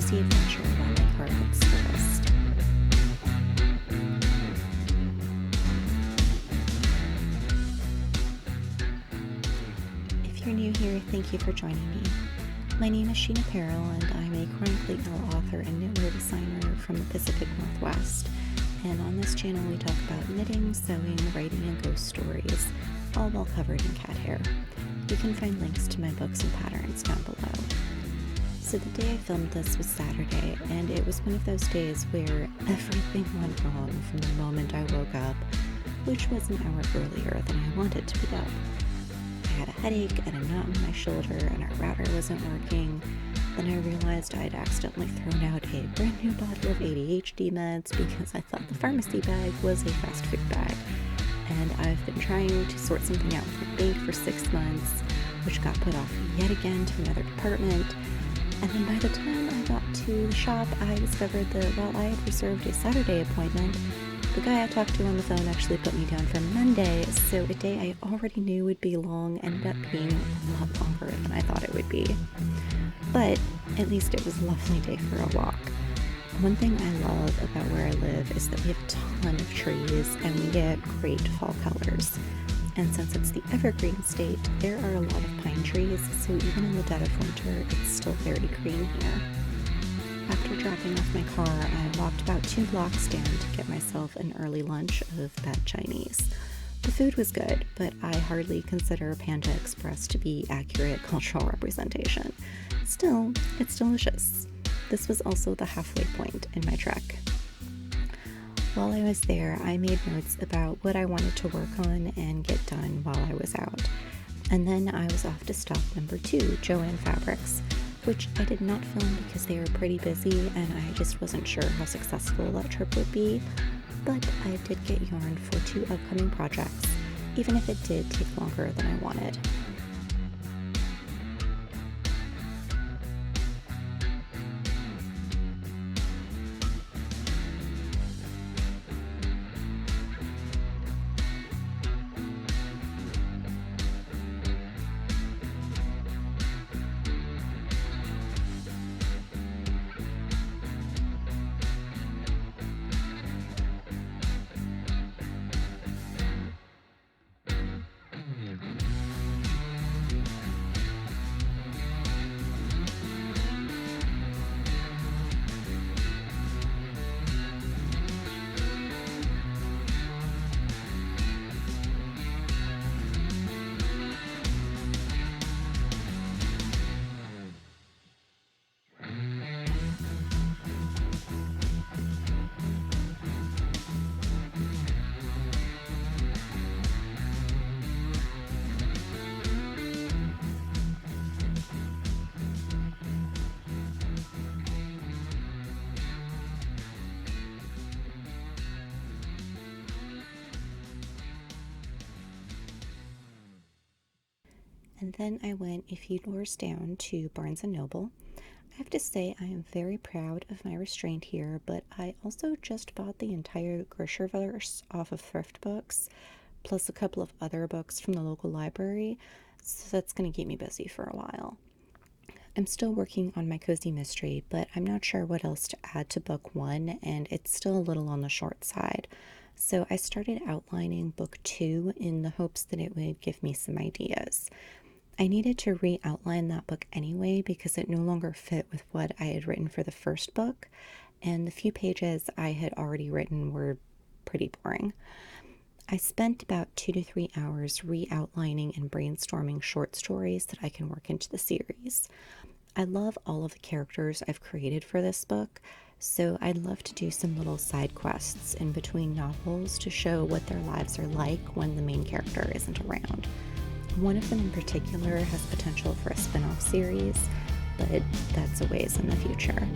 cozy adventure while my car hits the list. If you're new here, thank you for joining me. My name is Sheena Peril, and I'm a chronically ill author and knitwear designer from the Pacific Northwest. And on this channel, we talk about knitting, sewing, writing, and ghost stories, all while covered in cat hair. You can find links to my books and patterns down below. So the day I filmed this was Saturday, and it was one of those days where everything went wrong from the moment I woke up, which was an hour earlier than I wanted to be up. I had a headache and a knot in my shoulder, and our router wasn't working. Then I realized I'd accidentally thrown out a brand new bottle of ADHD meds because I thought the pharmacy bag was a fast food bag. And I've been trying to sort something out with my bank for 6 months, which got put off yet again to another department. And then by the time I got to the shop, I discovered that while I had reserved a Saturday appointment, the guy I talked to on the phone actually put me down for Monday, so a day I already knew would be long ended up being a lot longer than I thought it would be. But at least it was a lovely day for a walk. One thing I love about where I live is that we have a ton of trees and we get great fall colors. And since it's the evergreen state, there are a lot of pine trees, so even in the dead of winter, it's still very green here. After dropping off my car, I walked about 2 blocks down to get myself an early lunch of bad Chinese. The food was good, but I hardly consider Panda Express to be accurate cultural representation. Still, it's delicious. This was also the halfway point in my trek. While I was there, I made notes about what I wanted to work on and get done while I was out. And then I was off to stop number 2, Joanne Fabrics, which I did not film because they were pretty busy and I just wasn't sure how successful that trip would be. But I did get yarn for 2 upcoming projects, even if it did take longer than I wanted. And then I went a few doors down to Barnes & Noble. I have to say I am very proud of my restraint here, but I also just bought the entire Grisherverse off of Thrift Books, plus a couple of other books from the local library, so that's going to keep me busy for a while. I'm still working on my cozy mystery, but I'm not sure what else to add to book 1, and it's still a little on the short side. So I started outlining book 2 in the hopes that it would give me some ideas. I needed to re-outline that book anyway because it no longer fit with what I had written for the first book, and the few pages I had already written were pretty boring. I spent about 2 to 3 hours re-outlining and brainstorming short stories that I can work into the series. I love all of the characters I've created for this book, so I'd love to do some little side quests in between novels to show what their lives are like when the main character isn't around. One of them in particular has potential for a spin-off series, but that's a ways in the future.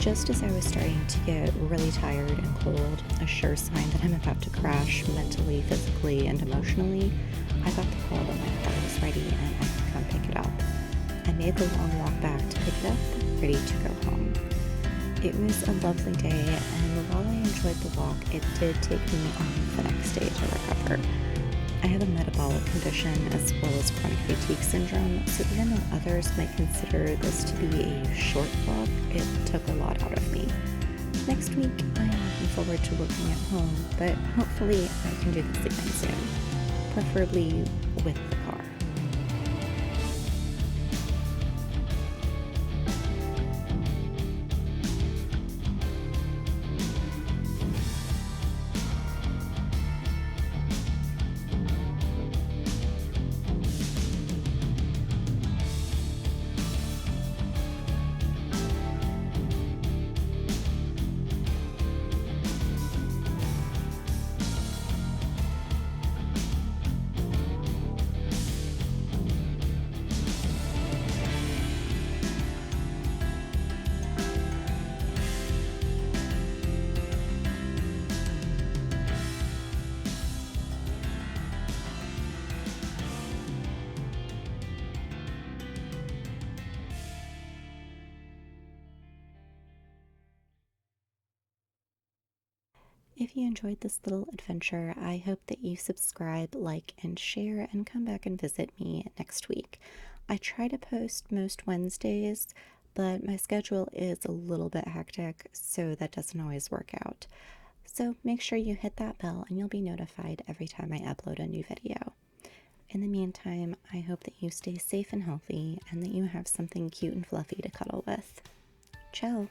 Just as I was starting to get really tired and cold, a sure sign that I'm about to crash mentally, physically, and emotionally, I got the call that my car was ready and I could come pick it up. I made the long walk back to pick it up, ready to go home. It was a lovely day, and while I enjoyed the walk, it did take me the next day to recover. I have a metabolic condition as well as chronic fatigue syndrome, so even though others might consider this to be a short walk, it took a lot out of me. Next week, I am looking forward to working at home, but hopefully I can do this again soon, preferably with the car. If you enjoyed this little adventure, I hope that you subscribe, like, and share, and come back and visit me next week. I try to post most Wednesdays, but my schedule is a little bit hectic, so that doesn't always work out. So make sure you hit that bell and you'll be notified every time I upload a new video. In the meantime, I hope that you stay safe and healthy and that you have something cute and fluffy to cuddle with. Ciao!